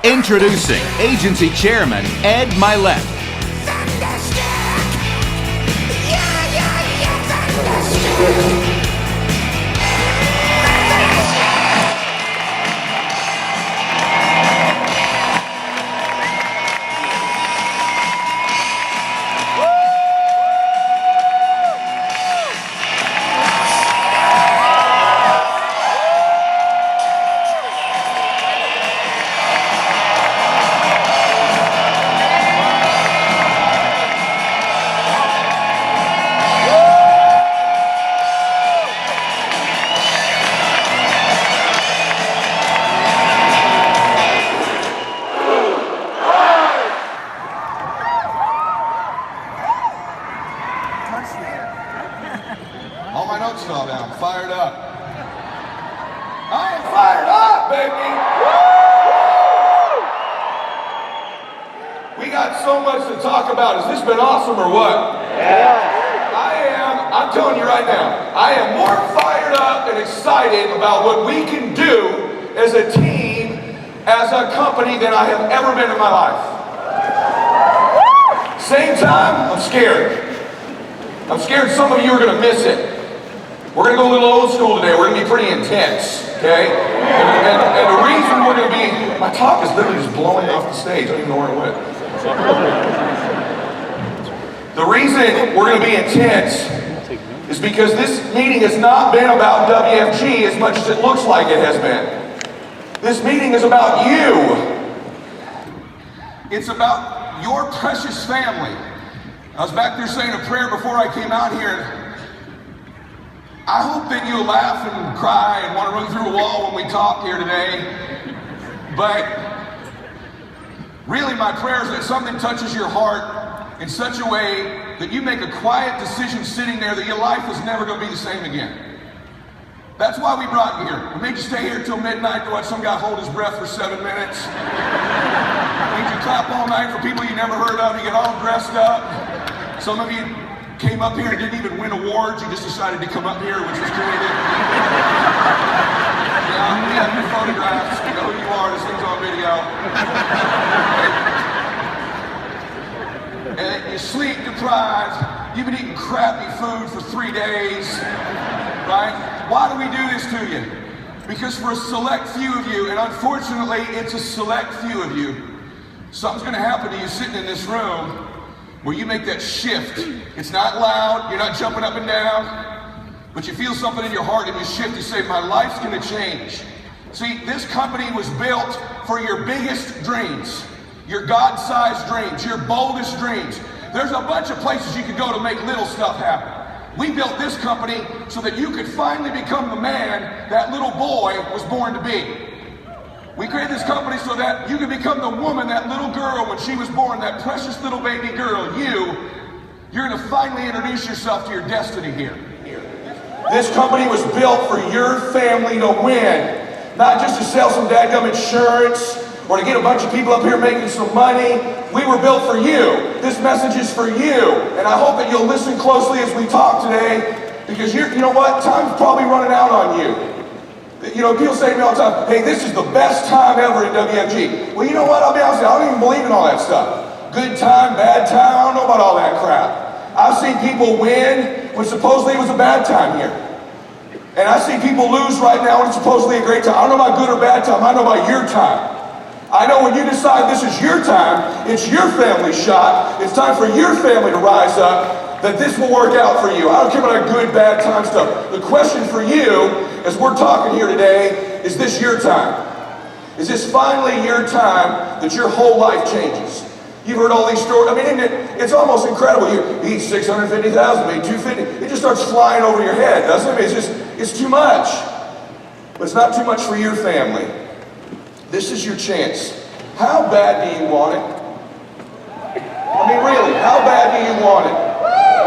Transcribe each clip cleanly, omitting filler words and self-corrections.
Introducing Agency Chairman Ed Mylett. All my notes fell down. Fired up. I am fired up, baby! We got so much to talk about. Has this been awesome or what? Yeah. I'm telling you right now, I am more fired up and excited about what we can do as a team, as a company than I have ever been in my life. Same time, I'm scared. I'm scared some of you are going to miss it. We're going to go a little old school today. We're going to be pretty intense, okay? And the reason we're going to be... My talk is literally just blowing off the stage. I don't even know where it went. The reason we're going to be intense is because this meeting has not been about WFG as much as it looks like it has been. This meeting is about you. It's about your precious family. I was back there saying a prayer before I came out here. I hope that you'll laugh and cry and want to run through a wall when we talk here today. But really my prayer is that something touches your heart in such a way that you make a quiet decision sitting there that your life is never going to be the same again. That's why we brought you here. We made you stay here till midnight to watch some guy hold his breath for 7 minutes. Made you clap all night for people you never heard of. You get all dressed up. Some of you came up here and didn't even win awards. You just decided to come up here, which was creative. Yeah, we have your photographs. We know who you are. This thing's on video. And you're sleep deprived. You've been eating crappy food for 3 days. Right? Why do we do this to you? Because for a select few of you, and unfortunately it's a select few of you, something's going to happen to you sitting in this room where you make that shift. It's not loud, you're not jumping up and down, but you feel something in your heart and you shift, you say, my life's gonna change. See, this company was built for your biggest dreams, your God-sized dreams, your boldest dreams. There's a bunch of places you could go to make little stuff happen. We built this company so that you could finally become the man that little boy was born to be. We created this company so that you could become the woman, that little girl when she was born, that precious little baby girl. You're going to finally introduce yourself to your destiny here. This company was built for your family to win, not just to sell some dadgum insurance or to get a bunch of people up here making some money. We were built for you. This message is for you, and I hope that you'll listen closely as we talk today, because you know what? Time's probably running out on you. You know, people say to me all the time, hey, this is the best time ever in WFG. Well, you know what? I'll be honest with you, I don't even believe in all that stuff. Good time, bad time, I don't know about all that crap. I've seen people win when supposedly it was a bad time here. And I see people lose right now when it's supposedly a great time. I don't know about good or bad time, I know about your time. I know when you decide this is your time, it's your family's shot, it's time for your family to rise up, that this will work out for you. I don't care about good, bad time stuff. The question for you, as we're talking here today, is this your time? Is this finally your time that your whole life changes? You've heard all these stories. I mean, isn't it? It's almost incredible. You eat 650,000, maybe 250. It just starts flying over your head, doesn't it? It's too much. But it's not too much for your family. This is your chance. How bad do you want it? I mean, really, how bad do you want it?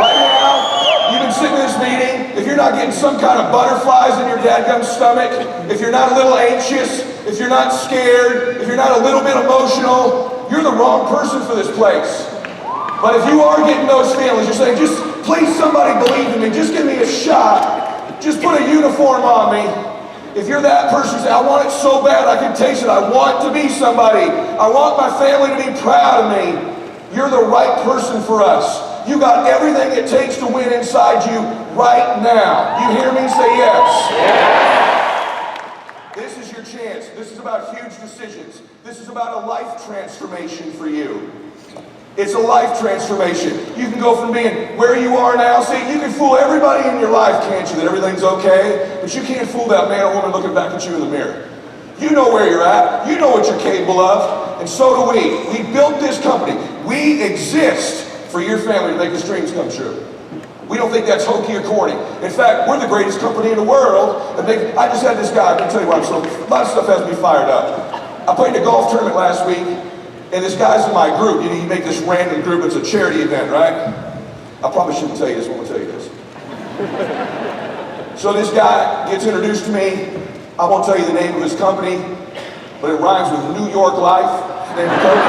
Right now, you've been sitting in this meeting, if you're not getting some kind of butterflies in your dadgum stomach, if you're not a little anxious, if you're not scared, if you're not a little bit emotional, you're the wrong person for this place. But if you are getting those feelings, you're saying, just please somebody believe in me, just give me a shot, just put a uniform on me. If you're that person, say, I want it so bad, I can taste it. I want to be somebody. I want my family to be proud of me. You're the right person for us. You got everything it takes to win inside you right now. You hear me? Say yes. This is your chance. This is about huge decisions. This is about a life transformation for you. It's a life transformation. You can go from being where you are now. See, you can fool everybody in your life, can't you, that everything's okay? But you can't fool that man or woman looking back at you in the mirror. You know where you're at. You know what you're capable of. And so do we. We built this company. We exist for your family to make his dreams come true. We don't think that's hokey or corny. In fact, we're the greatest company in the world. I just had this guy, I can tell you why a lot of stuff has me fired up. I played in a golf tournament last week, and this guy's in my group. You make this random group, it's a charity event, right? I probably shouldn't tell you this, but I'm gonna tell you this. So this guy gets introduced to me. I won't tell you the name of his company, but it rhymes with New York Life. His name is Cody.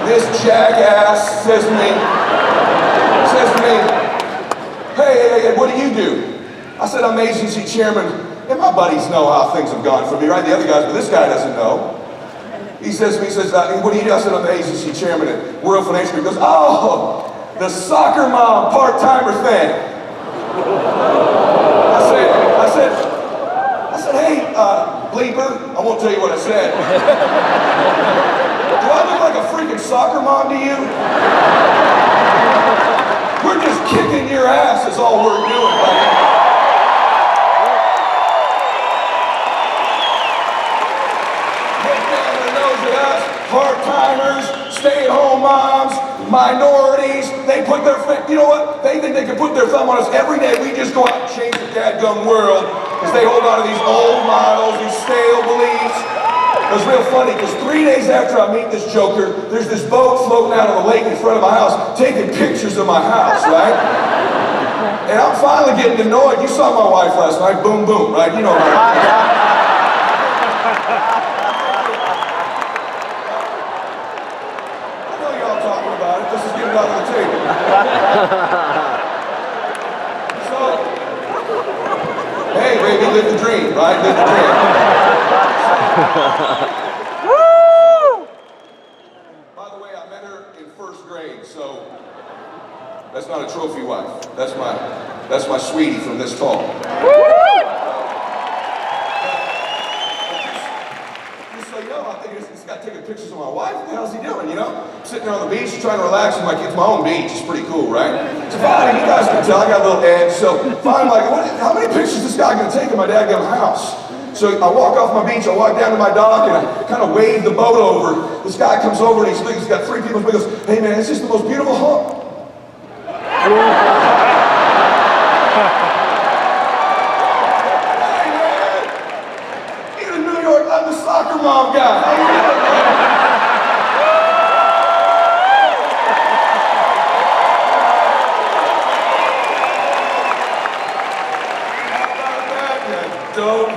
This jackass says to me, hey, what do you do? I said, I'm agency chairman, and my buddies know how things have gone for me, right? The other guys, but this guy doesn't know. He says to me, what do you do? I said, I'm the agency chairman at World Financial. He goes, oh, the soccer mom part-timer thing. I said, hey, bleeper, I won't tell you what I said. Do I look like a freaking soccer mom to you? We're just kicking your ass is all we're doing, buddy. Look down their nose at us, part-timers, stay-at-home moms, minorities. They put their, you know what? They think they can put their thumb on us every day. We just go out and change the dadgum world as they hold on to these old models, these stale beliefs. It was real funny because 3 days after I meet this joker, there's this boat floating out on the lake in front of my house, taking pictures of my house, right? And I'm finally getting annoyed. You saw my wife last night, boom, boom, right? You know my I know y'all talking about it. This is getting off the table. So, hey, baby, live the dream, right? Live the dream. Woo! By the way, I met her in first grade, so that's not a trophy wife. That's my sweetie from this tall. Just so you know, I think this guy taking pictures of my wife. What the hell's he doing? You know, sitting there on the beach, trying to relax. I'm like, it's my own beach. It's pretty cool, right? So finally, you guys can tell I got a little edge. So finally, I'm like, how many pictures is this guy gonna take of my dadgum house? So I walk off my beach, I walk down to my dock, and I kind of wave the boat over. This guy comes over and he's got 3 people, and he goes, hey man, it's just the most beautiful home. Hey man, you're in New York, I'm the soccer mom guy. How you doing, man? How about that, you dope?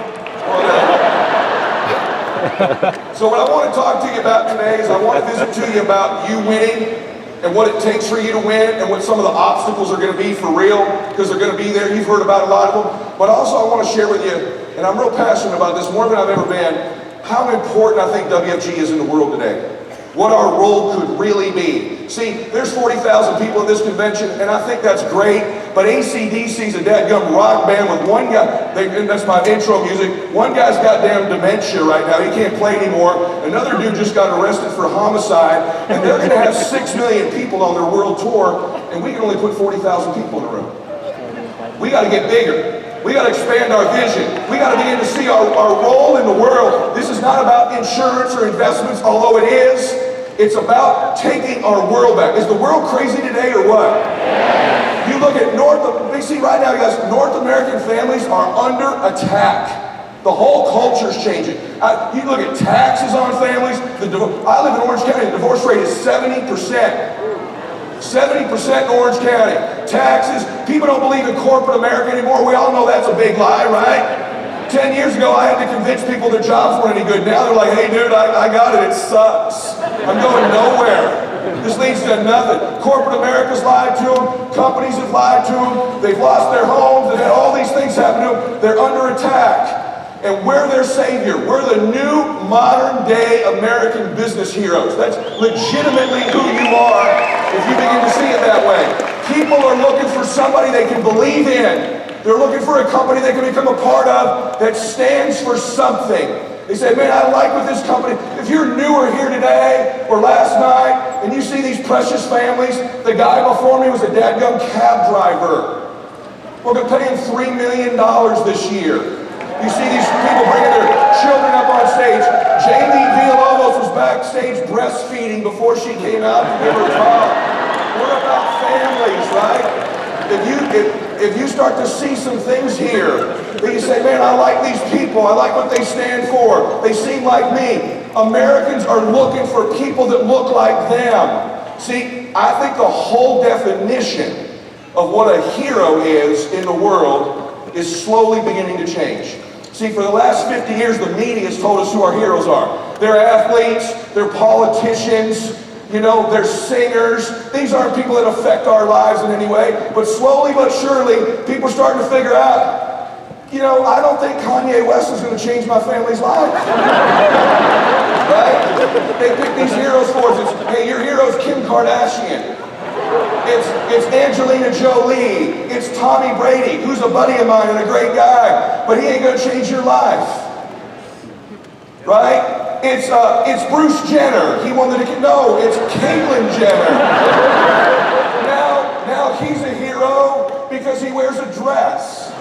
So what I want to talk to you about today is I want to visit to you about you winning and what it takes for you to win and what some of the obstacles are going to be for real, because they're going to be there. You've heard about a lot of them. But also I want to share with you, and I'm real passionate about this more than I've ever been, how important I think WFG is in the world today. What our role could really be. See, there's 40,000 people in this convention, and I think that's great, but AC/DC's a dadgum rock band with one guy, and that's my intro music, one guy's goddamn dementia right now, he can't play anymore, another dude just got arrested for homicide, and they're gonna have 6 million people on their world tour, and we can only put 40,000 people in a room. We gotta get bigger. We got to expand our vision. We got to begin to see our role in the world. This is not about insurance or investments, although it is. It's about taking our world back. Is the world crazy today or what? Yeah. You look at we see right now, guys, North American families are under attack. The whole culture's changing. You look at taxes on families. I live in Orange County. The divorce rate is 70%. 70% in Orange County. Taxes. People don't believe in corporate America anymore. We all know that's a big lie, right? 10 years ago, I had to convince people their jobs weren't any good. Now they're like, hey, dude, I got it. It sucks. I'm going nowhere. This leads to nothing. Corporate America's lied to them. Companies have lied to them. They've lost their homes. They've had all these things happen to them. They're under attack. And we're their savior. We're the new modern day American business heroes. That's legitimately who you are if you begin to see it that way. People are looking for somebody they can believe in. They're looking for a company they can become a part of that stands for something. They say, man, I like what this company, if you're newer here today or last night and you see these precious families, the guy before me was a dadgum cab driver. We're going to pay him $3 million this year. You see these people bringing their children up on stage. Jamie Villalobos was backstage breastfeeding before she came out to give her talk. We're about families, right? If you start to see some things here, that you say, man, I like these people. I like what they stand for. They seem like me. Americans are looking for people that look like them. See, I think the whole definition of what a hero is in the world is slowly beginning to change. See, for the last 50 years, the media has told us who our heroes are. They're athletes, they're politicians, you know, they're singers. These aren't people that affect our lives in any way, but slowly but surely, people are starting to figure out, you know, I don't think Kanye West is going to change my family's life. Right? They pick these heroes for us. It's, hey, your hero's Kim Kardashian. It's Angelina Jolie. It's Tommy Brady, who's a buddy of mine and a great guy, but he ain't gonna change your life, right? It's Bruce Jenner. He won the no. It's Caitlyn Jenner. Now he's a hero because he wears a dress.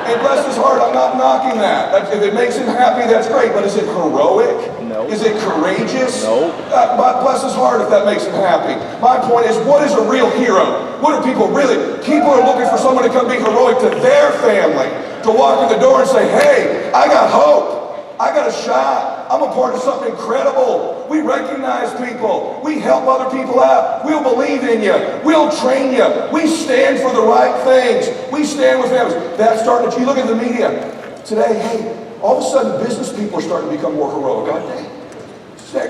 And bless his heart, I'm not knocking that. If it makes him happy, that's great. But is it heroic? No. Is it courageous? No. Bless his heart if that makes him happy. My point is, what is a real hero? What are people really? People are looking for someone to come be heroic to their family, to walk in the door and say, hey, I got hope. I got a shot. I'm a part of something incredible. We recognize people. We help other people out. We'll believe in you. We'll train you. We stand for the right things. We stand with families. That's starting to, you look at the media today, hey, all of a sudden business people are starting to become more heroic, aren't they?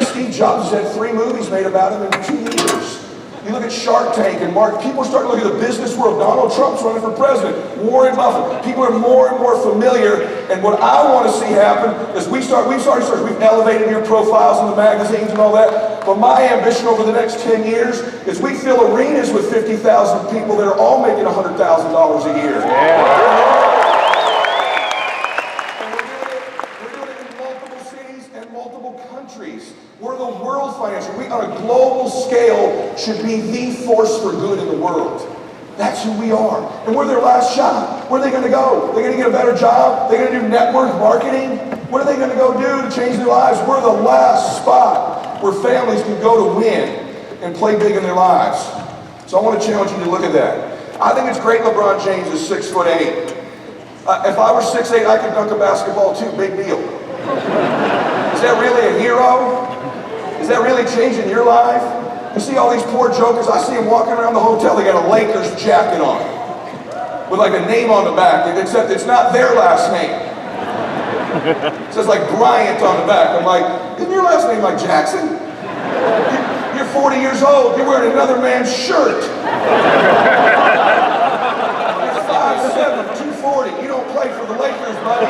Steve Jobs has had 3 movies made about him in 2 years. You look at Shark Tank and Mark, people are starting to look at the business world. Donald Trump's running for president. Warren Buffett. People are more and more familiar. And what I want to see happen is we've elevated your profiles in the magazines and all that. But my ambition over the next 10 years is we fill arenas with 50,000 people that are all making $100,000 a year. Yeah. We're the world financial. We, on a global scale, should be the force for good in the world. That's who we are. And we're their last shot. Where are they going to go? They're going to get a better job? They're going to do network marketing? What are they going to go do to change their lives? We're the last spot where families can go to win and play big in their lives. So I want to challenge you to look at that. I think it's great LeBron James is 6'8". If I were 6'8", I could dunk a basketball too. Big deal. Is that really a hero? Is that really changing your life? You see all these poor jokers, I see them walking around the hotel, they got a Lakers jacket on with like a name on the back, except it's not their last name. It says like Bryant on the back. I'm like, isn't your last name like Jackson? You're 40 years old, you're wearing another man's shirt. You're 5'7", 240, you don't play for the Lakers, buddy.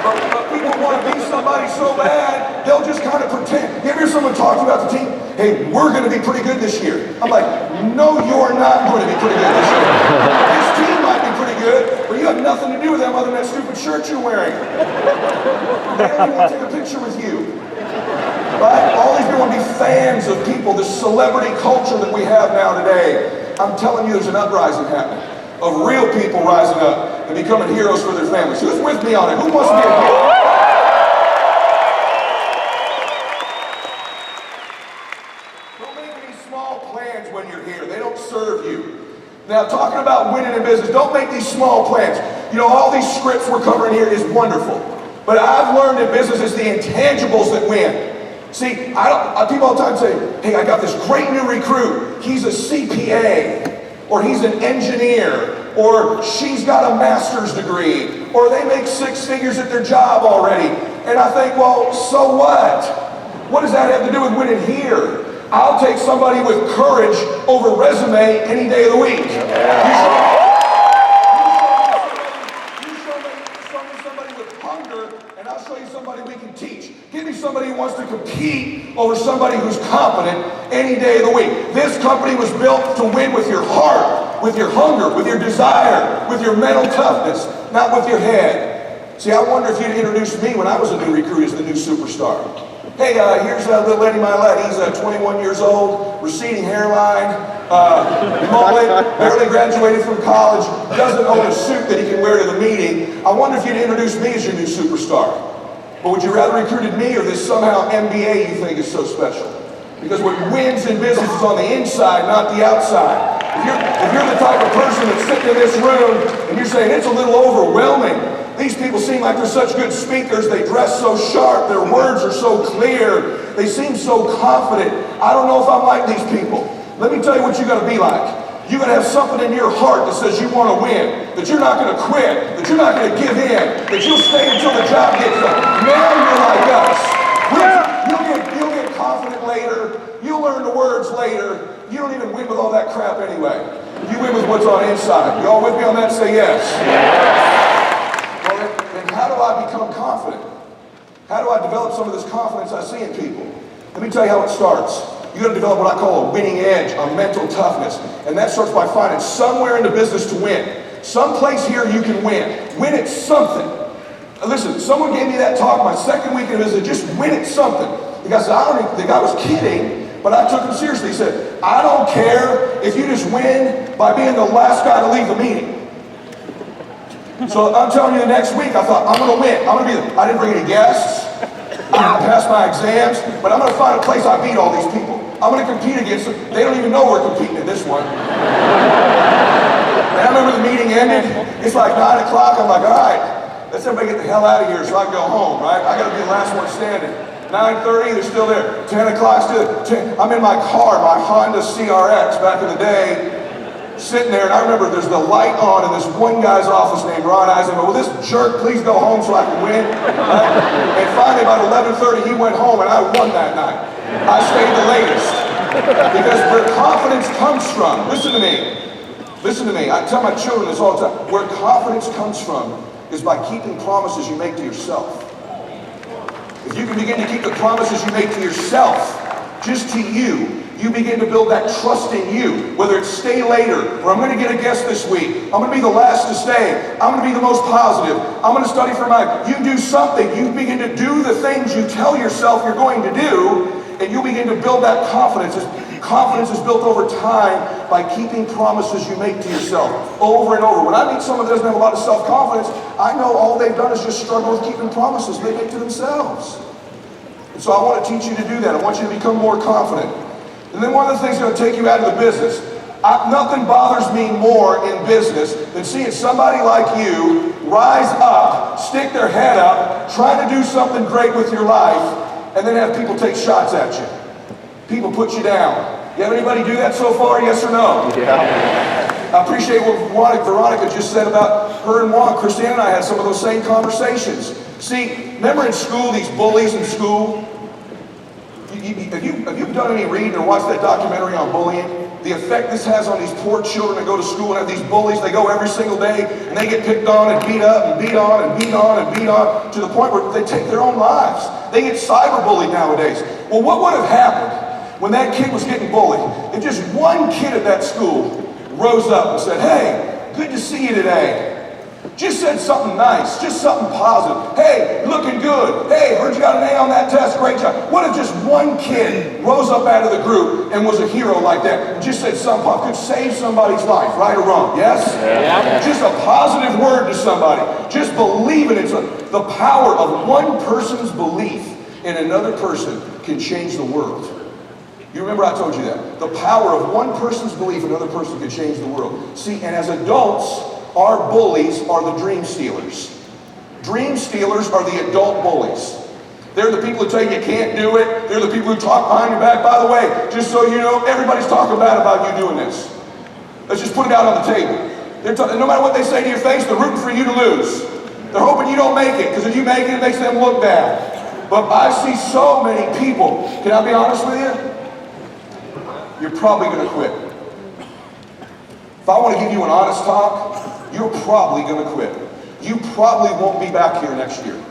But people want to be somebody so bad, they'll just kind of pretend. You ever hear someone talking about the team? Hey, we're going to be pretty good this year. I'm like, no, you're not going to be pretty good this year. This team might be pretty good, but you have nothing to do with them other than that stupid shirt you're wearing. They don't even want to take a picture with you. Right? All these people want to be fans of people, this celebrity culture that we have now today. I'm telling you, there's an uprising happening of real people rising up and becoming heroes for their families. Who's with me on it? Who wants to be a hero? Don't make any small plans when you're here. They don't serve you. Now, talking about winning in business, don't make these small plans. You know, all these scripts we're covering here is wonderful. But I've learned in business it's the intangibles that win. See, people all the time say, hey, I got this great new recruit. He's a CPA. Or he's an engineer, or she's got a master's degree, or they make 6 figures at their job already. And I think, well, so what? What does that have to do with winning here? I'll take somebody with courage over resume any day of the week. You show me somebody with hunger, and I'll show you somebody we can teach. Give me somebody who wants to compete over somebody who's competent any day of the week. This company was built to win with your heart, with your hunger, with your desire, with your mental toughness, not with your head. See, I wonder if you'd introduced me when I was a new recruit as the new superstar. Hey, here's little Eddie Mylett. He's 21 years old, receding hairline, Mylett, barely graduated from college, doesn't own a suit that he can wear to the meeting. I wonder if you'd introduce me as your new superstar. But would you rather recruited me or this somehow MBA you think is so special? Because what wins in business is on the inside, not the outside. If you're the type of person that's sitting in this room and you're saying it's a little overwhelming, these people seem like they're such good speakers, they dress so sharp, their words are so clear, they seem so confident. I don't know if I'm like these people. Let me tell you what you gotta be like. You gotta have something in your heart that says you wanna win, that you're not gonna quit, that you're not gonna give in, that you'll stay until the job gets done. Now you're like us. You'll get confident later, you'll learn the words later. You don't even win with all that crap anyway. You win with what's on inside. You all with me on that? Say yes. How do I become confident? How do I develop some of this confidence I see in people? Let me tell you how it starts. You got to develop what I call a winning edge, a mental toughness. And that starts by finding somewhere in the business to win. Someplace here you can win. Win at something. Listen, someone gave me that talk my second week of visit, just win at something. The guy said, the guy was kidding, but I took him seriously. He said, I don't care if you just win by being the last guy to leave the meeting. So I'm telling you, the next week I thought, I'm going to win. I didn't bring any guests. I didn't pass my exams, but I'm going to find a place I beat all these people. I'm going to compete against them. They don't even know we're competing in this one. And I remember the meeting ended. It's like 9 o'clock. I'm like, all right, let's everybody get the hell out of here so I can go home, right? I got to be the last one standing. 9:30, they're still there. 10 o'clock, still there. I'm in my car, my Honda CRX back in the day, sitting there, and I remember there's the light on in this one guy's office named Ron Eisenman. Will this jerk please go home so I can win? Right? And finally, about 11:30, he went home, and I won that night. I stayed the latest. Because where confidence comes from, listen to me, I tell my children this all the time, where confidence comes from is by keeping promises you make to yourself. If you can begin to keep the promises you make to yourself, just to you begin to build that trust in you, whether it's stay later, or I'm going to get a guest this week, I'm going to be the last to stay, I'm going to be the most positive, I'm going to study for you do something, you begin to do the things you tell yourself you're going to do, and you begin to build that confidence. Confidence is built over time by keeping promises you make to yourself over and over. When I meet someone that doesn't have a lot of self-confidence, I know all they've done is just struggle with keeping promises they make to themselves. And so I want to teach you to do that. I want you to become more confident. And then one of the things that's going to take you out of the business, nothing bothers me more in business than seeing somebody like you rise up, stick their head up, try to do something great with your life, and then have people take shots at you. People put you down. You have anybody do that so far, yes or no? Yeah. I appreciate what Veronica just said about her and Juan. Christiane and I had some of those same conversations. See, remember in school, these bullies in school? Have you done any reading or watched that documentary on bullying? The effect this has on these poor children that go to school and have these bullies, they go every single day and they get picked on and beat up and beat on and beat on and beat on to the point where they take their own lives. They get cyberbullied nowadays. Well, what would have happened when that kid was getting bullied? If just one kid at that school rose up and said, hey, good to see you today. Just said something nice, just something positive. Hey, looking good. Hey, heard you got an A on that test, great job. What if just one kid rose up out of the group and was a hero like that? And just said something positive, could save somebody's life, right or wrong, yes? Yeah. Just a positive word to somebody. Just believe in it. The power of one person's belief in another person can change the world. You remember I told you that. The power of one person's belief in another person can change the world. See, and as adults, our bullies are the dream stealers. Dream stealers are the adult bullies. They're the people who tell you you can't do it. They're the people who talk behind your back. By the way, just so you know, everybody's talking bad about you doing this. Let's just put it out on the table. No matter what they say to your face, they're rooting for you to lose. They're hoping you don't make it, because if you make it, it makes them look bad. But I see so many people, can I be honest with you? You're probably going to quit. If I want to give you an honest talk, you're probably going to quit. You probably won't be back here next year.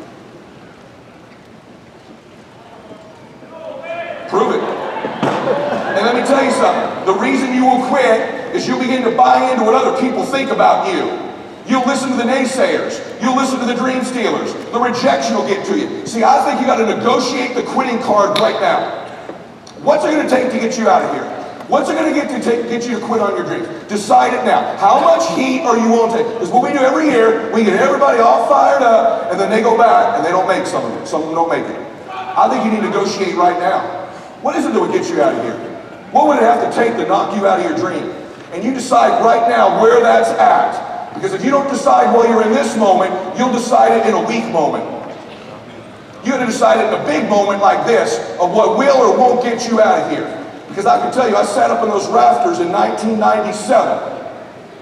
Prove it. And let me tell you something. The reason you will quit is you'll begin to buy into what other people think about you. You'll listen to the naysayers. You'll listen to the dream stealers. The rejection will get to you. See, I think you got to negotiate the quitting card right now. What's it going to take to get you out of here? What's it going to get you to quit on your dreams? Decide it now. How much heat are you willing to take? Because what we do every year, we get everybody all fired up, and then they go back and they don't make some of it. Some of them don't make it. I think you need to negotiate right now. What is it that would get you out of here? What would it have to take to knock you out of your dream? And you decide right now where that's at. Because if you don't decide while you're in this moment, you'll decide it in a weak moment. You got to decide it in a big moment like this of what will or won't get you out of here. Because I can tell you, I sat up in those rafters in 1997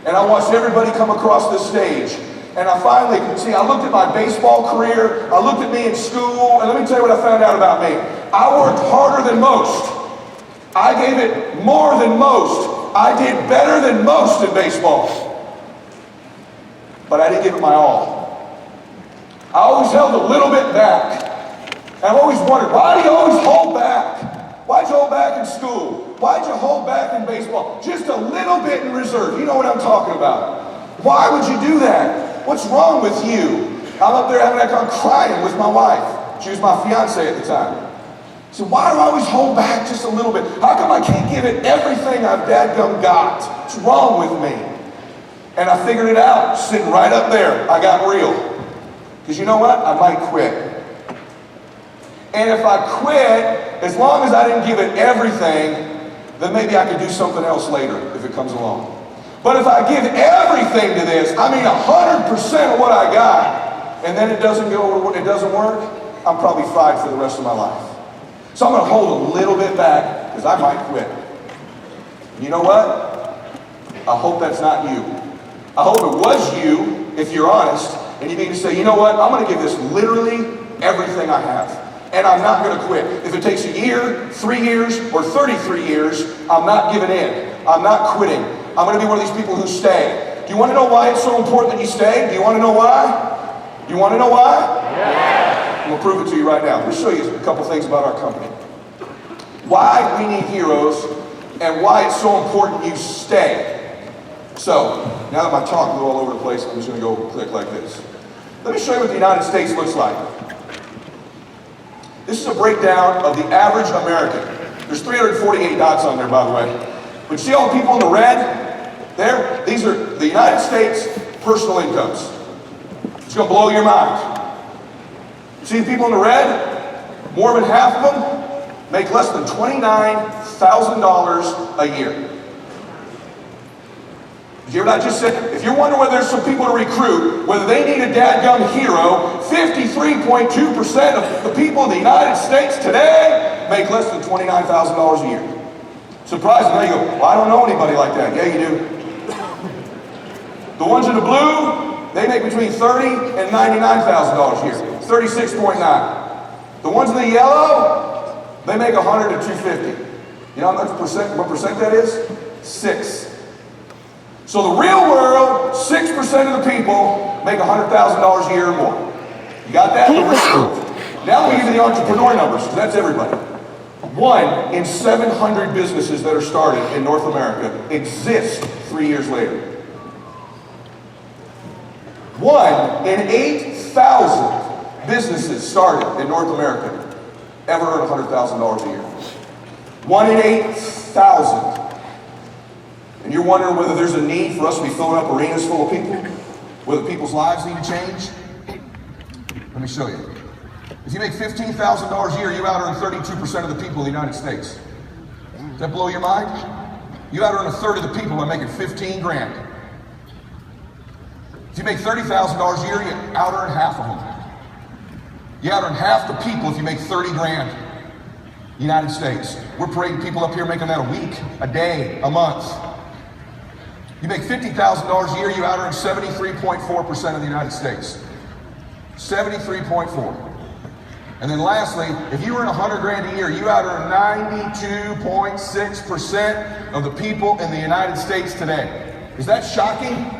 and I watched everybody come across this stage. And I finally could see, I looked at my baseball career, I looked at me in school, and let me tell you what I found out about me. I worked harder than most. I gave it more than most. I did better than most in baseball. But I didn't give it my all. I always held a little bit back. And I've always wondered, why do you always hold back? Why'd you hold back in school? Why'd you hold back in baseball? Just a little bit in reserve. You know what I'm talking about. Why would you do that? What's wrong with you? I'm up there having that kind of crying with my wife. She was my fiance at the time. So why do I always hold back just a little bit? How come I can't give it everything I've dadgum got? What's wrong with me? And I figured it out, sitting right up there. I got real. Because you know what? I might quit. And if I quit, as long as I didn't give it everything, then maybe I could do something else later if it comes along. But if I give everything to this, I mean 100% of what I got, and then it doesn't work, I'm probably fried for the rest of my life. So I'm going to hold a little bit back because I might quit. And you know what? I hope that's not you. I hope it was you, if you're honest, and you need to say, you know what, I'm going to give this literally everything I have. And I'm not going to quit. If it takes a year, 3 years, or 33 years, I'm not giving in. I'm not quitting. I'm going to be one of these people who stay. Do you want to know why it's so important that you stay? Do you want to know why? Do you want to know why? Yeah. I'm going to prove it to you right now. Let me show you a couple things about our company. Why we need heroes, and why it's so important you stay. So, now that my talk blew all over the place, I'm just going to go click like this. Let me show you what the United States looks like. This is a breakdown of the average American. There's 348 dots on there, by the way. But you see all the people in the red there? These are the United States personal incomes. It's going to blow your mind. See the people in the red? More than half of them make less than $29,000 a year. Did you hear what I just said? If you're wondering whether there's some people to recruit, whether they need a dadgum hero, 53.2% of the people in the United States today make less than $29,000 a year. Surprisingly, you go, well, I don't know anybody like that. Yeah, you do. The ones in the blue, they make between $30,000 and $99,000 a year. 36.9. The ones in the yellow, they make $100 to $250. You know what percent that is? 6. So the real world, 6% of the people make $100,000 a year or more. You got that? Now let me give you the entrepreneur numbers, because that's everybody. 1 in 700 businesses that are started in North America exist 3 years later. 1 in 8,000 businesses started in North America ever earn $100,000 a year. 1 in 8,000. And you're wondering whether there's a need for us to be filling up arenas full of people? Whether people's lives need to change? Let me show you. If you make $15,000 a year, you out-earn 32% of the people in the United States. Does that blow your mind? You out-earn a third of the people by making 15 grand. If you make $30,000 a year, you out-earn half of them. You out-earn half the people if you make 30 grand. United States. We're parading people up here making that a week, a day, a month. You make $50,000 a year, you out-earn 73.4% of the United States. 73.4. And then lastly, if you earn 100 grand a year, you out earn 92.6% of the people in the United States today. Is that shocking?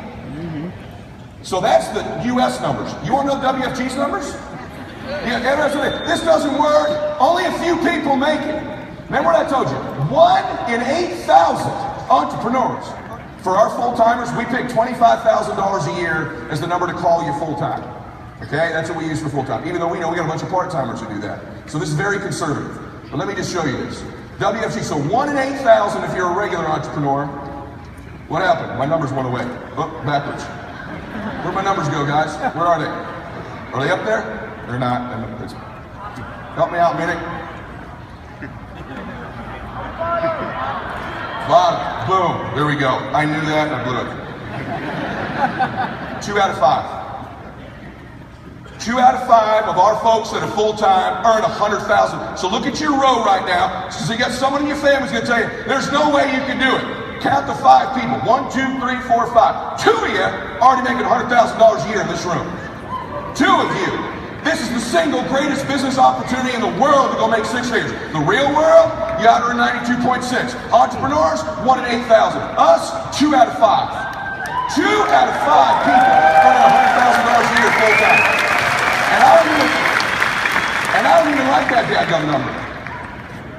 So that's the US numbers. You want to know WFG's numbers? Yeah, this doesn't work. Only a few people make it. Remember what I told you? 1 in 8,000 entrepreneurs. For our full-timers, we pick $25,000 a year as the number to call you full-time. Okay, that's what we use for full-time. Even though we know we got a bunch of part-timers who do that. So this is very conservative. But let me just show you this. WFG, so 1 in 8,000 if you're a regular entrepreneur. What happened? My numbers went away. Oh, backwards. Where'd my numbers go, guys? Where are they? Are they up there? They're not. Help me out, Minnick. Bottom. Boom. There we go. I knew that. I blew it. 2 out of 5. 2 out of 5 of our folks that are full-time earn 100,000. So look at your row right now. So you got someone in your family's going to tell you, there's no way you can do it. Count the 5 people. 1, 2, 3, 4, 5. 2 of you already making $100,000 a year in this room. 2 of you. This is the single greatest business opportunity in the world to go make 6 figures. The real world, you ought to earn 92.6. Entrepreneurs, 1 in 8,000. Us, 2 out of 5. 2 out of 5 people earning $100,000 a year full-time. And I don't even like that dadgum number.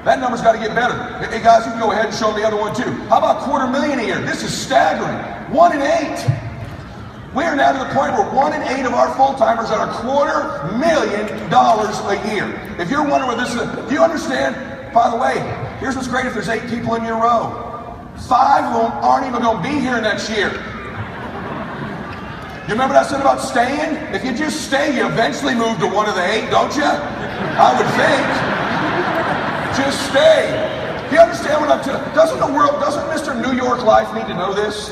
That number's got to get better. Hey guys, you can go ahead and show me the other one too. How about $250,000 a year? This is staggering. 1 in 8. We're now to the point where 1 in 8 of our full-timers are $250,000 a year. If you're wondering what this is, do you understand? By the way, here's what's great if there's 8 people in your row. 5 of them aren't even going to be here next year. You remember what I said about staying? If you just stay, you eventually move to one of the 8, don't you? I would think. Just stay. Do you understand what I'm telling you? Doesn't Mr. New York Life need to know this?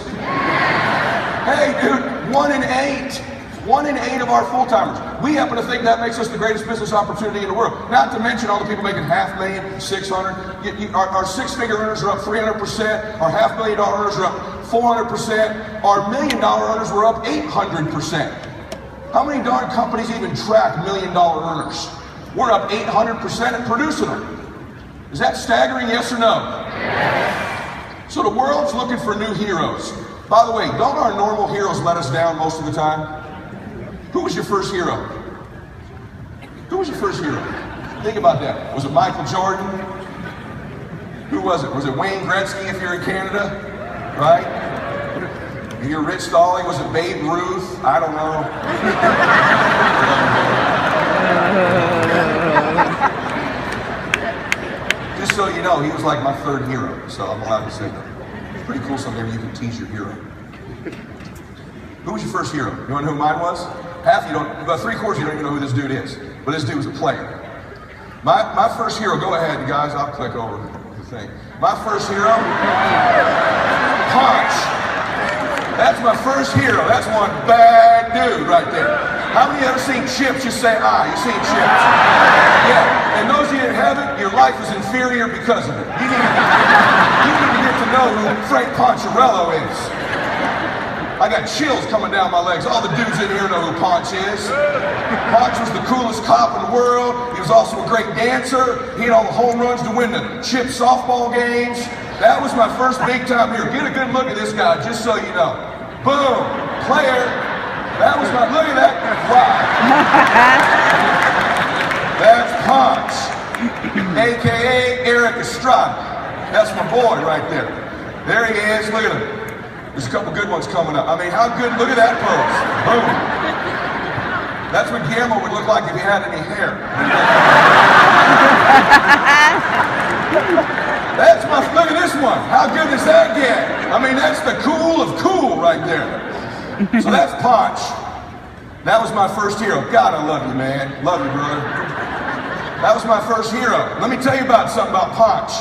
Hey, dude, 1 in 8. 1 in 8 of our full-timers. We happen to think that makes us the greatest business opportunity in the world. Not to mention all the people making $500,000, 600. Our 6-figure earners are up 300%. Our $500,000 earners are up 400%. Our $1 million earners were up 800%. How many darn companies even track $1 million earners? We're up 800% at producing them. Is that staggering, yes or no? Yes. So the world's looking for new heroes. By the way, don't our normal heroes let us down most of the time? Who was your first hero? Who was your first hero? Think about that. Was it Michael Jordan? Who was it? Was it Wayne Gretzky if you're in Canada? Right? If you're Rich Stalling, was it Babe Ruth? I don't know. Just so you know, he was like my 3rd hero, so I'm allowed to say that. It's pretty cool someday you can tease your hero. Who was your first hero? You want to know who mine was? Half you don't, about 3/4 you don't even know who this dude is. But this dude was a player. My first hero, go ahead, you guys, I'll click over the thing. My first hero, Punch. That's my first hero. That's one bad dude right there. How many of you ever seen Chips? Just say, you've seen Chips. Yeah, and those of you that haven't, your life is inferior because of it. You need to get to know who Frank Poncherello is. I got chills coming down my legs. All the dudes in here know who Ponch is. Ponch was the coolest cop in the world. He was also a great dancer. He had all the home runs to win the Chip softball games. That was my first big time hero. Get a good look at this guy, just so you know. Boom, player. That was my, look at that. Wow. That's Ponch, AKA Eric Estrada. That's my boy right there. There he is, look at him. There's a couple good ones coming up. I mean, how good, look at that pose. Boom. That's what Guillermo would look like if he had any hair. Look at this one. How good does that get? I mean, that's the cool of cool right there. So that's Ponch. That was my first hero. God, I love you, man. Love you, brother. That was my first hero. Let me tell you about something about Ponch.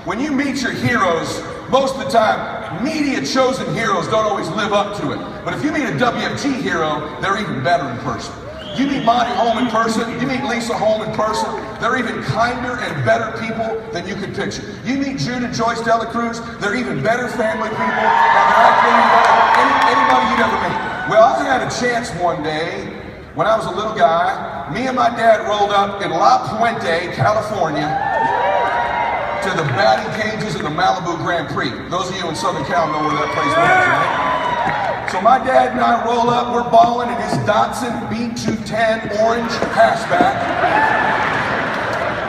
When you meet your heroes, most of the time, media chosen heroes don't always live up to it. But if you meet a WFG hero, they're even better in person. You meet Monty Holm in person, you meet Lisa Holm in person, they're even kinder and better people than you could picture. You meet June and Joyce Dela Cruz, they're even better family people, and they're actually better than anybody you'd ever meet. Well, I had a chance one day When I was a little guy, me and my dad rolled up in La Puente, California, to the batting cages of the Malibu Grand Prix. Those of you in Southern Cal know where that place was, right? So my dad and I roll up, we're balling in his Datsun B210 orange hatchback.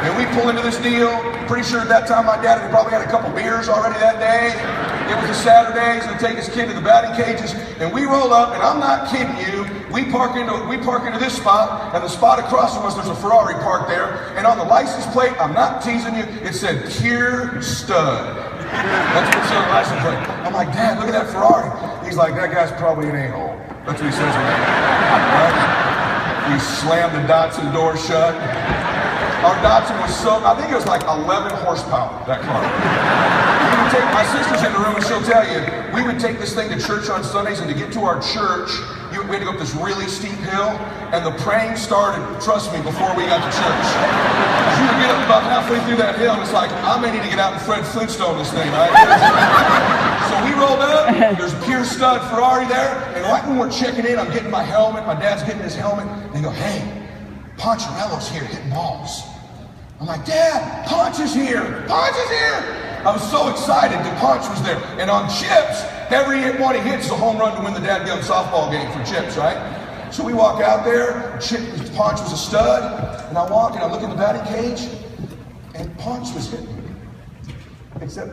And we pull into this deal. Pretty sure at that time my dad had probably had a couple beers already that day. It was a Saturday, so we take his kid to the batting cages, and we roll up, and I'm not kidding you, we park into this spot, and the spot across from us, there's a Ferrari parked there, and on the license plate, I'm not teasing you, it said Pure Stud. That's what it said on the license plate. I'm like, Dad, look at that Ferrari. He's like, that guy's probably an a-hole. That's what he says. Right? He slammed the Datsun door shut. Our Datsun was I think it was like 11 horsepower, that car. My sister's in the room and she'll tell you, we would take this thing to church on Sundays, and to get to our church, we had to go up this really steep hill, and the praying started, trust me, before we got to church. You would get up about halfway through that hill, and it's like, I may need to get out and Fred Flintstone this thing, right? So we rolled up, there's Pure Stud Ferrari there, and right when we're checking in, I'm getting my helmet, my dad's getting his helmet, and they go, hey, Poncharello's here hitting balls. I'm like, Dad, Ponch is here! Ponch is here! I was so excited that Ponch was there. And on chips, every one he hits is a home run to win the dadgum softball game for chips, right? So we walk out there, Ponch was a stud, and I walk and I look in the batting cage, and Ponch was hitting me. Except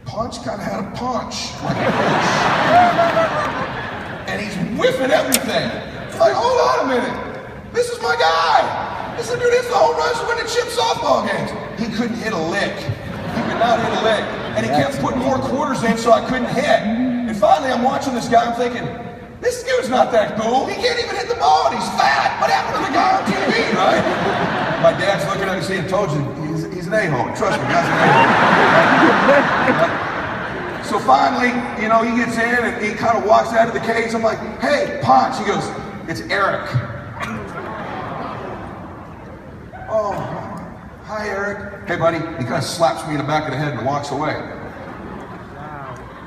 Ponch kind of had a punch, like a punch. And he's whiffing everything. It's like, hold on a minute. This is my guy. This is the dude hits the home runs to win the chip softball games. He couldn't hit a lick. He could not hit a lick. And he kept putting more quarters in so I couldn't hit. And finally I'm watching this guy, I'm thinking, this dude's not that cool. He can't even hit the ball and he's fat. What happened to the guy on TV, right? My dad's looking at me saying, I told you, he's an a-hole. Trust me, guy's an a-hole. So finally, you know, he gets in and he kind of walks out of the cage. I'm like, hey, Ponch. He goes, it's Eric. Oh, hi, Eric. Hey, buddy. He kind of slaps me in the back of the head and walks away.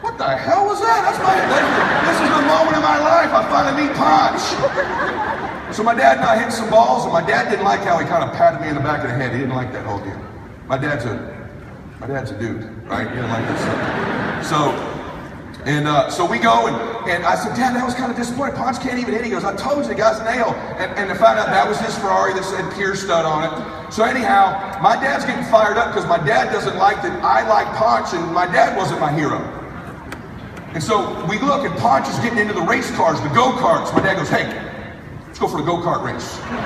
What the hell was that? This is the moment of my life. I finally meet Ponch. So my dad and I hit some balls, and my dad didn't like how he kind of patted me in the back of the head. He didn't like that whole deal. My dad's a dude, right? He didn't like this stuff. So we go, and I said, Dad, that was kind of disappointing. Ponch can't even hit. He goes, I told you the guy's an a-hole. And I found out that was his Ferrari that said Pure Stud on it. So anyhow, my dad's getting fired up because my dad doesn't like that I like Ponch, and my dad wasn't my hero. And so we look, and Ponch is getting into the race cars, the go-karts. My dad goes, hey, let's go for the go-kart race. I'm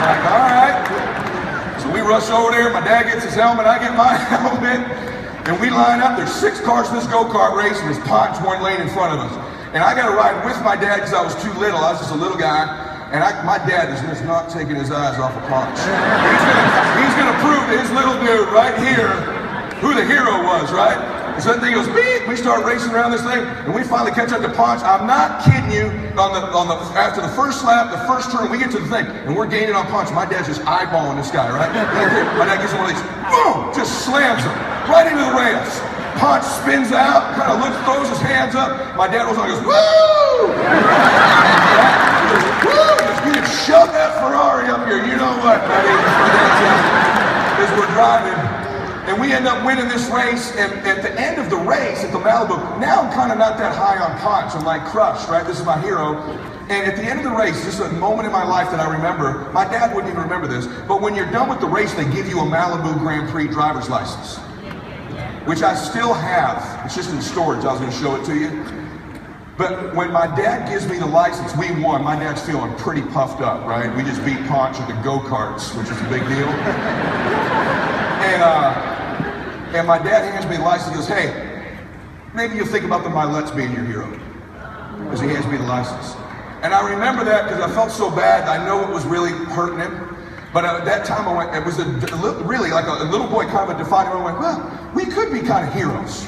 like, all right. So we rush over there. My dad gets his helmet. I get my helmet. And we line up. There's 6 cars in this go-kart race, and there's Ponch one lane in front of us. And I got to ride with my dad because I was too little. I was just a little guy. And my dad is just not taking his eyes off of Ponch. He's going to prove to his little dude right here who the hero was, right? And so that thing goes beep. We start racing around this thing, and we finally catch up to Ponch. I'm not kidding you. After the first lap, the first turn, we get to the thing, and we're gaining on Ponch. My dad's just eyeballing this guy, right? My dad gets one of these, boom, just slams him right into the rails. Ponch spins out, kind of throws his hands up. My dad was on, goes, woo! He goes, woo! You can shove that Ferrari up here. You know what, buddy? As we're driving. And we end up winning this race, and at the end of the race at the Malibu, now I'm kind of not that high on Ponch. I'm like crushed, right? This is my hero. And at the end of the race, this is a moment in my life that I remember. My dad wouldn't even remember this, but when you're done with the race, they give you a Malibu Grand Prix driver's license, which I still have. It's just in storage. I was going to show it to you. But when my dad gives me the license, we won. My dad's feeling pretty puffed up, right? We just beat Ponch at the go-karts, which is a big deal. And my dad hands me the license and goes, hey, maybe you'll think about the Myletts being your hero. Because he hands me the license. And I remember that because I felt so bad. I know it was really hurting him. But at that time, it was really like a little boy kind of a defining moment. I went, well, we could be kind of heroes.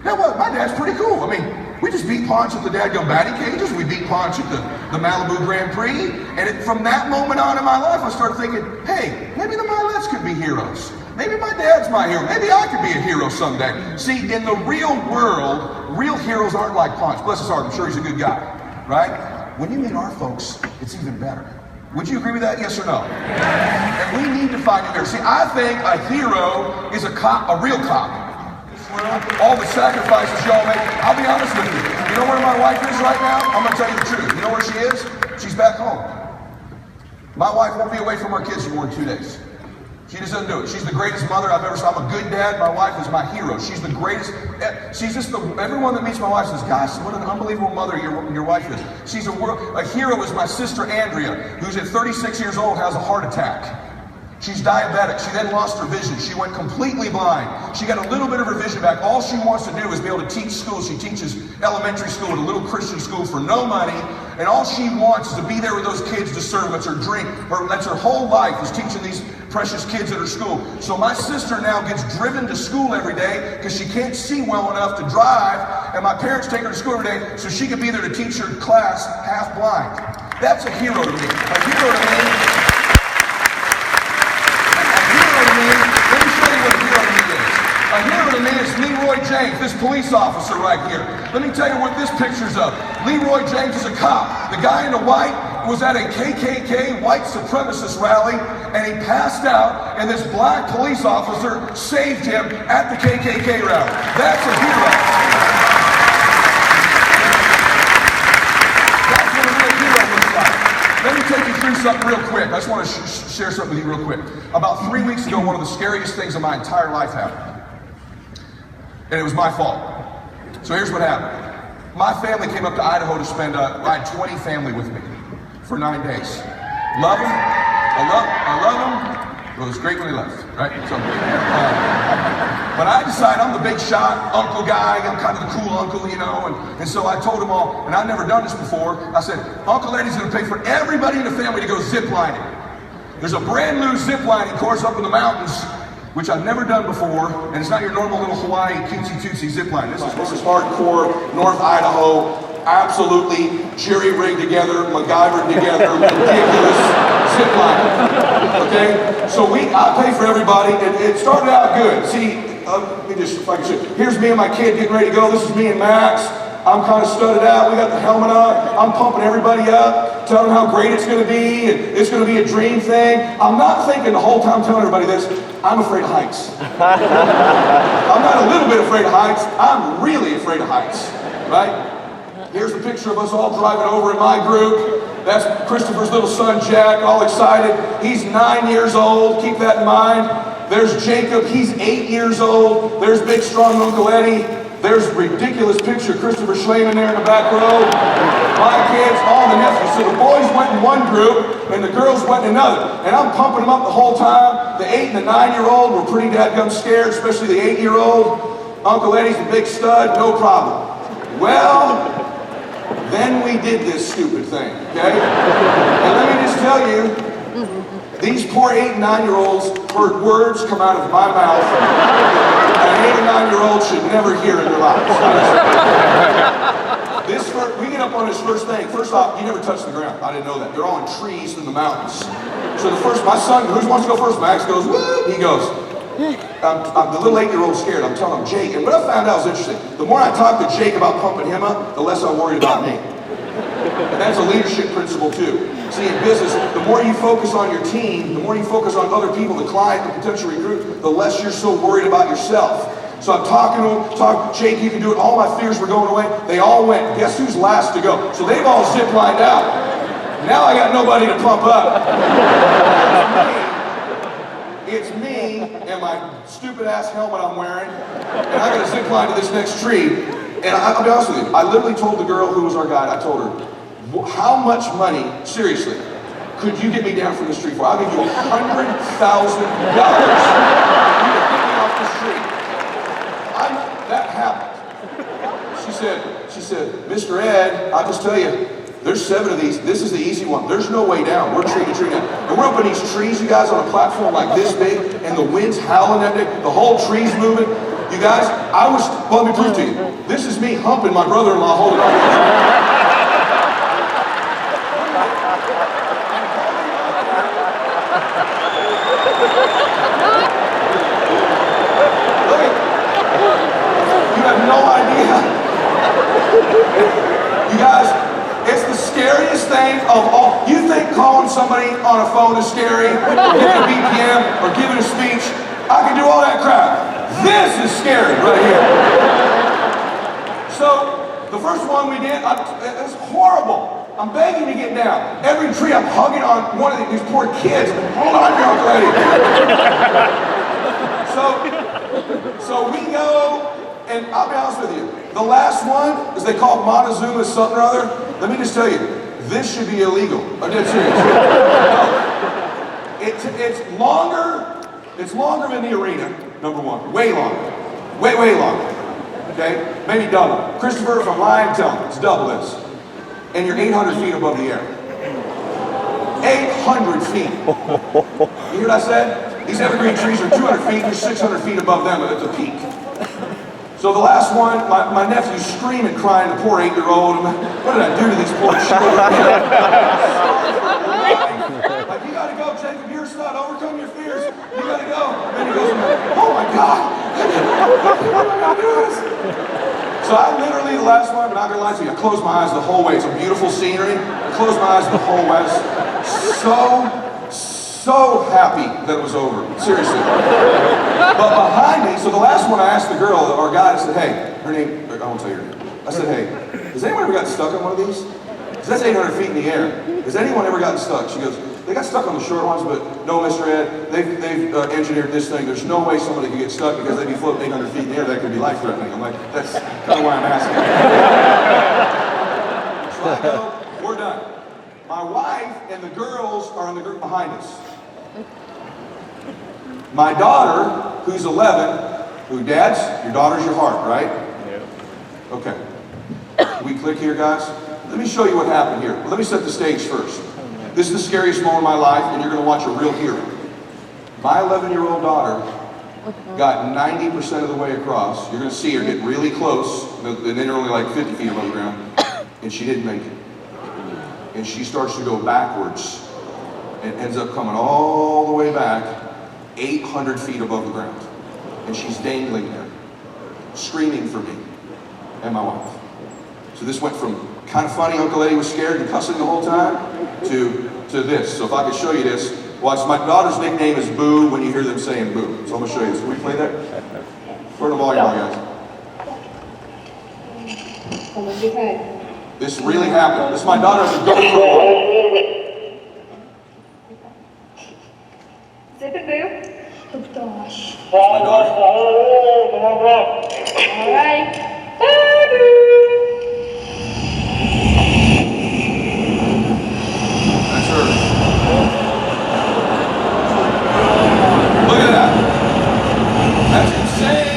Now what? My dad's pretty cool. I mean, we just beat Ponch at the dadgum batting cages. We beat Ponch at the Malibu Grand Prix. And from that moment on in my life, I started thinking, hey, maybe the Myletts could be heroes. Maybe my dad's my hero. Maybe I could be a hero someday. See, in the real world, real heroes aren't like Ponch. Bless his heart, I'm sure he's a good guy, right? when you meet our folks, it's even better. Would you agree with that? Yes or no? And we need to find a hero. See, I think a hero is a cop, a real cop. All the sacrifices y'all make. I'll be honest with you. You know where my wife is right now? I'm going to tell you the truth. You know where she is? She's back home. My wife won't be away from her kids for more than 2 days. She just doesn't do it. She's the greatest mother I've ever seen. I'm a good dad. My wife is my hero. She's the greatest. She's just everyone that meets my wife says, gosh, what an unbelievable mother your wife is. She's a hero is my sister Andrea, who's at 36 years old, has a heart attack. She's diabetic. She then lost her vision. She went completely blind. She got a little bit of her vision back. All she wants to do is be able to teach school. She teaches elementary school at a little Christian school for no money. And all she wants is to be there with those kids to serve them. That's her dream. That's her whole life, is teaching these precious kids at her school. So my sister now gets driven to school every day because she can't see well enough to drive. And my parents take her to school every day so she can be there to teach her class half blind. That's a hero to me. A hero to me. Let me show you what a hero to me is. A hero to me is Leroy James, this police officer right here. Let me tell you what this picture's of. Leroy James is a cop. The guy in the white was at a KKK white supremacist rally, and he passed out, and this black police officer saved him at the KKK rally. That's a hero. That's what a real hero looks like. Let me take you through something real quick. I just want to share something with you real quick. About 3 weeks ago, one of the scariest things of my entire life happened. And it was my fault. So here's what happened. My family came up to Idaho to spend, I had 20 family with me for 9 days. Love them. I love them. Well, it was great when they left, right? So, but I decided I'm the big shot uncle guy. I'm kind of the cool uncle, you know. And so I told them all, and I'd never done this before. I said, Uncle Eddie's going to pay for everybody in the family to go zip lining. There's a brand new zip lining course up in the mountains, which I've never done before, and it's not your normal little Hawaii cutesy-tootsie zip line. This is hardcore North Idaho, absolutely jerry-rigged together, MacGyvered together, ridiculous zip line. Okay, so I pay for everybody, and it started out good. See, let me just, if I can show you. Here's me and my kid getting ready to go. This is me and Max. I'm kind of studded out. We got the helmet on. I'm pumping everybody up, telling them how great it's going to be, and it's going to be a dream thing. I'm not thinking the whole time telling everybody this, I'm afraid of heights. I'm not a little bit afraid of heights. I'm really afraid of heights, right? Here's a picture of us all driving over in my group. That's Christopher's little son, Jack, all excited. He's 9 years old. Keep that in mind. There's Jacob. He's 8 years old. There's big, strong Uncle Eddie. There's a ridiculous picture of Christopher Schleman there in the back row. My kids, all the nephews. So the boys went in one group, and the girls went in another. And I'm pumping them up the whole time. The 8 and the 9-year-old were pretty dadgum scared, especially the 8-year-old. Uncle Eddie's a big stud, no problem. Well, then we did this stupid thing, okay? And let me just tell you, these poor 8 and 9-year-olds heard words come out of my mouth that an 8 and 9-year-old should never hear in their lives. We get up on this first thing. First off, you never touch the ground. I didn't know that. They're all in trees in the mountains. So my son, who wants to go first? Max goes, woo! He goes. I'm the little 8-year-old scared. I'm telling him, Jake. And what I found out was interesting. The more I talked to Jake about pumping him up, the less I worried about me. And that's a leadership principle too. See, in business, the more you focus on your team, the more you focus on other people, the client, the potential recruit, the less you're so worried about yourself. So I'm talking to him, Jake, you can do it. All my fears were going away. They all went. Guess who's last to go? So they've all zip-lined out. Now I got nobody to pump up. It's me and my stupid ass helmet I'm wearing, and I got to zip line to this next tree. And I'll be honest with you, I literally told the girl who was our guide, I told her, how much money, seriously, could you get me down from this tree for? I'll give you $100,000 for you to get me off this tree. That happened. She said, Mr. Ed, I'll just tell you, there's 7 of these. This is the easy one. There's no way down. We're tree to tree now. And we're up in these trees, you guys, on a platform like this big, and the wind's howling that day. The whole tree's moving. You guys, let me prove to you. This is me humping my brother-in-law holding on. Look at, you have no idea. You guys, it's the scariest you think calling somebody on a phone is scary, or giving a BPM, or giving a speech? I can do all that crap. This is scary right here. So, the first one we did, it was horrible. I'm begging to get down. Every tree I'm hugging on one of these poor kids. Hold on, your Uncle Eddie. So we go, and I'll be honest with you, the last one is they call Montezuma something or other. Let me just tell you, this should be illegal. I'm dead serious. No. It's longer than the arena, number one. Way longer. Way longer. Okay? Maybe double. Christopher, if I'm lying, tell me. It's double this. And you're 800 feet above the air. 800 feet. You hear what I said? These evergreen trees are 200 feet, you're 600 feet above them at the peak. So the last one, my nephew's screaming, crying, the poor 8-year-old. What did I do to these poor children? Like, you gotta go, Jacob, you're not overcome your fears. You gotta go. And he goes, oh my God. What am I gonna do this? So I literally, the last one, I'm not gonna lie to you, I closed my eyes the whole way. It's a beautiful scenery. I closed my eyes the whole way. So happy that it was over. Seriously. But behind me, so the last one I asked the girl, our guide, I said, hey, her name, I won't tell you her name. I said, hey, has anyone ever gotten stuck on one of these? Because that's 800 feet in the air. Has anyone ever gotten stuck? She goes, they got stuck on the short ones, but no, Mr. Ed, they've engineered this thing. There's no way somebody could get stuck because they'd be floating 800 feet in the air. That could be life-threatening. I'm like, that's kind of why I'm asking. So I go, we're done. My wife and the girls are in the group behind us. My daughter, who's 11, Dads, your daughter's your heart, right? Yeah. Okay. Can we click here, guys? Let me show you what happened here. Let me set the stage first. This is the scariest moment of my life, and you're going to watch a real hero. My 11-year-old daughter got 90% of the way across. You're going to see her get really close, and then you're only like 50 feet above the ground, and she didn't make it. And she starts to go backwards, and ends up coming all the way back, 800 feet above the ground. And she's dangling there, screaming for me and my wife. So this went from kind of funny, Uncle Eddie was scared and cussing the whole time, to this. So if I could show you this, watch. My daughter's nickname is Boo when you hear them saying Boo. So I'm going to show you this. Can we play that? Turn the volume on, guys. This really happened. This is my daughter's a GoPro. Zip it, Boo. Oh gosh. My daughter. All right. That's her. Look at that. That's insane.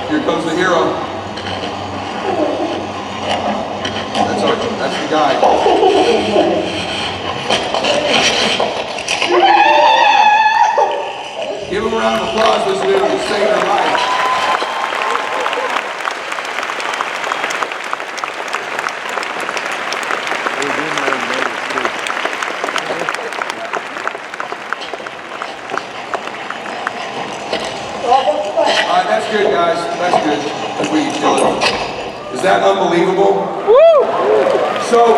Here comes the hero. That's the guy. Give him a round of applause, this dude is saving her life. All right, that's good, guys. That's good. That's what you kill it. Is that unbelievable? Woo! So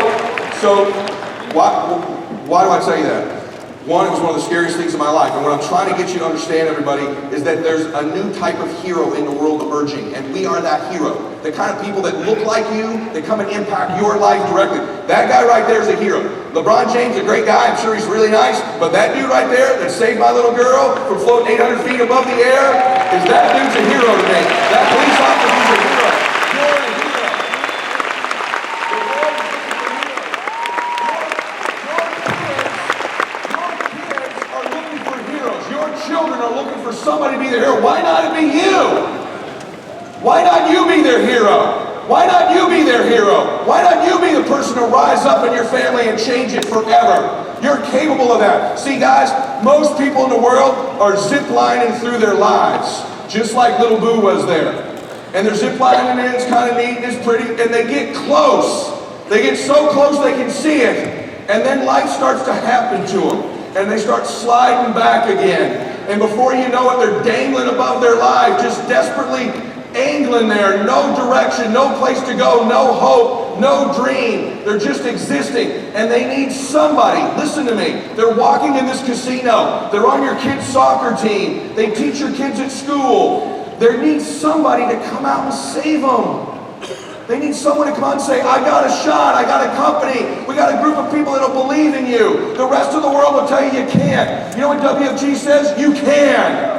why do I tell you that? One, it was one of the scariest things in my life. And what I'm trying to get you to understand, everybody, is that there's a new type of hero in the world emerging. And we are that hero. The kind of people that look like you, that come and impact your life directly. That guy right there is a hero. LeBron James, a great guy. I'm sure he's really nice. But that dude right there that saved my little girl from floating 800 feet above the air, that dude's a hero to me. That police officer's a hero. You're a hero. Children are looking for somebody to be their hero. Why not it be you? Why not you be their hero? Why not you be their hero? Why not you be the person to rise up in your family and change it forever? You're capable of that. See, guys, most people in the world are ziplining through their lives, just like little Boo was there. And they're ziplining in, it's kind of neat, it's pretty, and they get close. They get so close they can see it. And then life starts to happen to them. And they start sliding back again. And before you know it, they're dangling above their life, just desperately angling there. No direction, no place to go, no hope, no dream. They're just existing. And they need somebody. Listen to me. They're walking in this casino. They're on your kid's soccer team. They teach your kids at school. There needs somebody to come out and save them. They need someone to come out and say, I got a shot, I got a company, we got a group of people that'll believe in you. The rest of the world will tell you you can't. You know what WFG says? You can.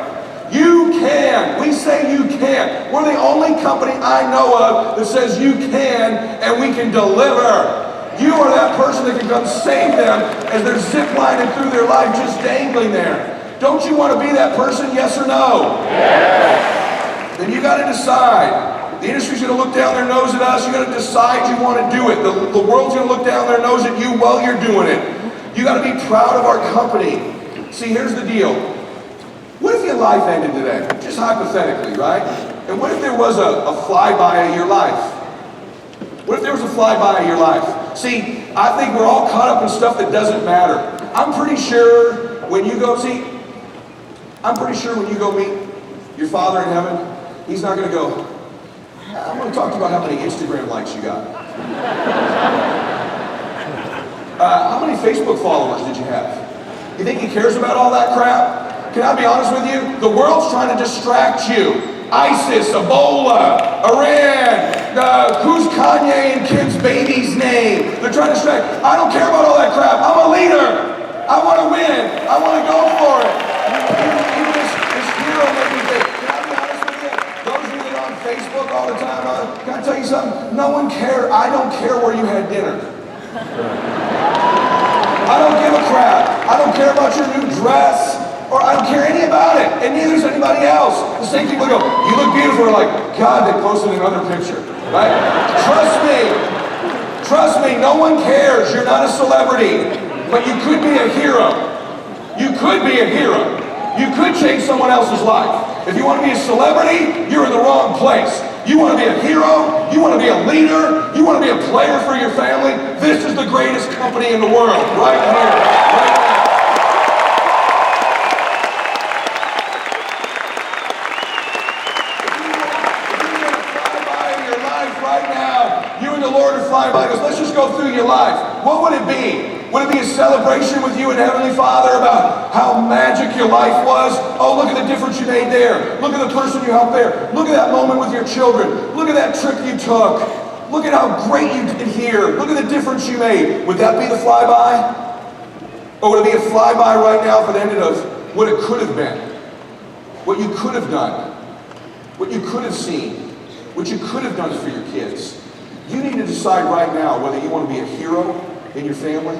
You can. We say you can. We're the only company I know of that says you can and we can deliver. You are that person that can come save them as they're ziplining through their life just dangling there. Don't you want to be that person, yes or no? Yes. Then you got to decide. The industry's going to look down their nose at us. You're going to decide you want to do it. The world's going to look down their nose at you while you're doing it. You got to be proud of our company. See, here's the deal. What if your life ended today? Just hypothetically, right? And what if there was a flyby of your life? What if there was a flyby of your life? See, I think we're all caught up in stuff that doesn't matter. I'm pretty sure when you go meet your Father in heaven, He's not going to go, I'm going to talk to you about how many Instagram likes you got. How many Facebook followers did you have? You think He cares about all that crap? Can I be honest with you? The world's trying to distract you. ISIS, Ebola, Iran, who's Kanye and Kim's baby's name? They're trying to distract. I don't care about all that crap. I'm a leader. I want to win. I want to go for it. Even this hero made me think. Facebook all the time. Can I tell you something? No one cares. I don't care where you had dinner. I don't give a crap. I don't care about your new dress, or I don't care any about it, and neither does anybody else. The same people go, you look beautiful, are like, God, they posted another picture, right? Trust me, no one cares. You're not a celebrity, but you could be a hero. You could be a hero. You could change someone else's life. If you want to be a celebrity, you're in the wrong place. You want to be a hero, you want to be a leader, you want to be a player for your family, this is the greatest company in the world, right here, right now. If you want to fly by in your life right now, you and the Lord are flying by, because let's just go through your life. What would it be? Would it be a celebration with you and Heavenly Father about how magic your life was? Oh, look at the difference you made there. Look at the person you helped there. Look at that moment with your children. Look at that trip you took. Look at how great you did here. Look at the difference you made. Would that be the flyby? Or would it be a flyby right now for the end of what it could have been? What you could have done? What you could have seen? What you could have done for your kids? You need to decide right now whether you want to be a hero in your family.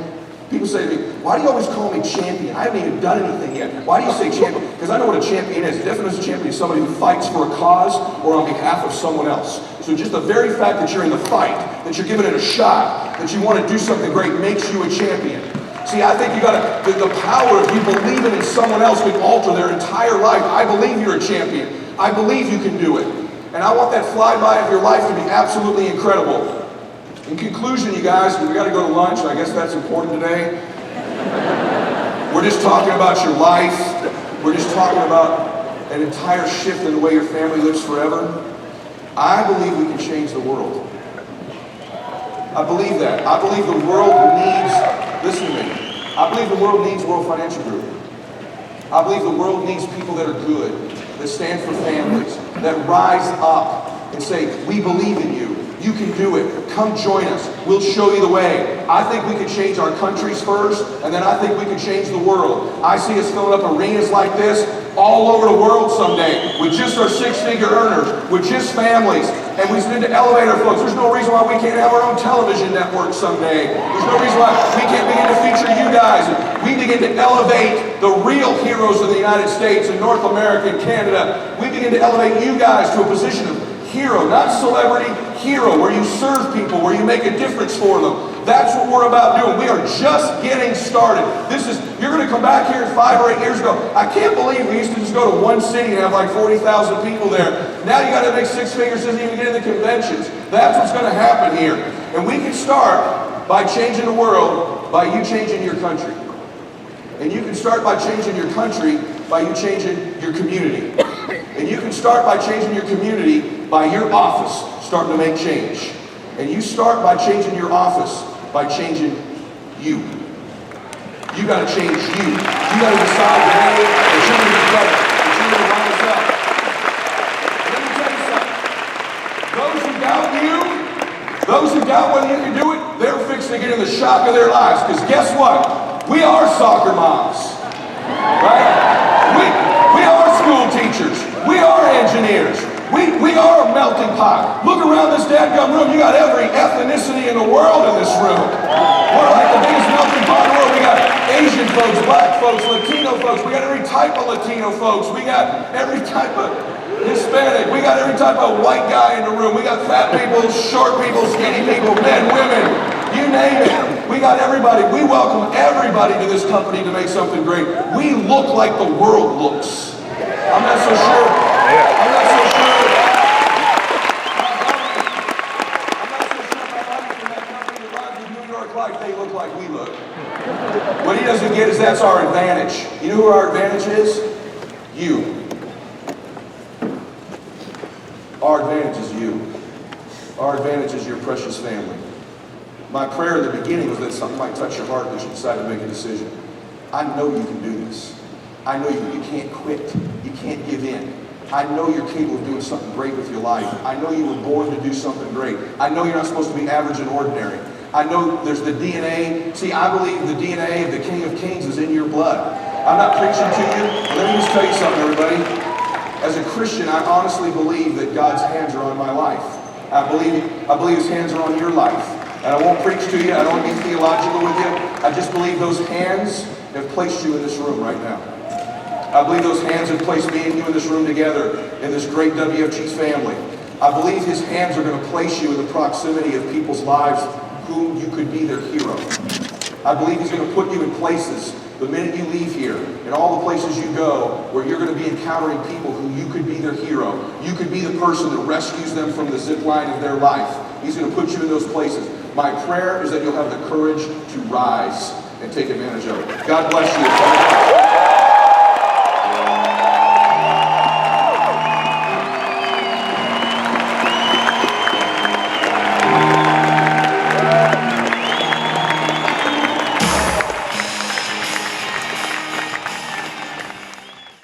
People say to me, why do you always call me champion? I haven't even done anything yet. Why do you say champion? Because I know what a champion is. The definition of champion is somebody who fights for a cause or on behalf of someone else. So just the very fact that you're in the fight, that you're giving it a shot, that you want to do something great makes you a champion. See, I think you got to, the power of you believing in someone else can alter their entire life. I believe you're a champion. I believe you can do it. And I want that flyby of your life to be absolutely incredible. In conclusion, you guys, we got to go to lunch. I guess that's important today. We're just talking about your life. We're just talking about, an entire shift in the way your family lives forever, I believe we can change the world. I believe that. I believe the world needs, listen to me, I believe the world needs World Financial Group. I believe the world needs people that are good, that stand for families, that rise up and say, we believe in you. You can do it. Come join us. We'll show you the way. I think we can change our countries first, and then I think we can change the world. I see us filling up arenas like this all over the world someday with just our six-figure earners, with just families, and we begin to elevate our folks. There's no reason why we can't have our own television network someday. There's no reason why we can't begin to feature you guys. We begin to elevate the real heroes of the United States and North America and Canada. We begin to elevate you guys to a position of hero, not celebrity, hero, where you serve people, where you make a difference for them. That's what we're about doing. We are just getting started. You're going to come back here 5 or 8 years ago. I can't believe we used to just go to one city and have like 40,000 people there. Now you got to make 6 figures to even get in the conventions. That's what's going to happen here. And we can start by changing the world, by you changing your country. And you can start by changing your country by you changing your community. And you can start by changing your community by your office starting to make change. And you start by changing your office by changing you. You got to change you. You got to decide today that you're going to be better, that you're going to rise up. Let me tell you something. Those who doubt you, those who doubt whether you can do it, they're fixing to get in the shock of their lives. Because guess what? We are soccer moms. Right? We are school teachers. We are engineers. We are a melting pot. Look around this dadgum room. You got every ethnicity in the world in this room. We're like the biggest melting pot in the world. We got Asian folks, black folks, Latino folks. We got every type of Latino folks. We got every type of Hispanic. We got every type of white guy in the room. We got fat people, short people, skinny people, men, women. You name it. We got everybody. We welcome everybody to this company to make something great. We look like the world looks. I'm not so sure. I'm not so sure. Like they look like we look. What he doesn't get is that's our advantage. You know who our advantage is? You. Our advantage is you. Our advantage is your precious family. My prayer in the beginning was that something might touch your heart as you decide to make a decision. I know you can do this. I know you can't quit. You can't give in. I know you're capable of doing something great with your life. I know you were born to do something great. I know you're not supposed to be average and ordinary. I know there's the DNA. See, I believe the DNA of the King of Kings is in your blood. I'm not preaching to you. Let me just tell you something, everybody. As a Christian, I honestly believe that God's hands are on my life. I believe His hands are on your life. And I won't preach to you. I don't want to be theological with you. I just believe those hands have placed you in this room right now. I believe those hands have placed me and you in this room together in this great WFG family. I believe His hands are going to place you in the proximity of people's lives whom you could be their hero. I believe He's going to put you in places the minute you leave here, and all the places you go, where you're going to be encountering people who you could be their hero. You could be the person that rescues them from the zip line of their life. He's going to put you in those places. My prayer is that you'll have the courage to rise and take advantage of it. God bless you.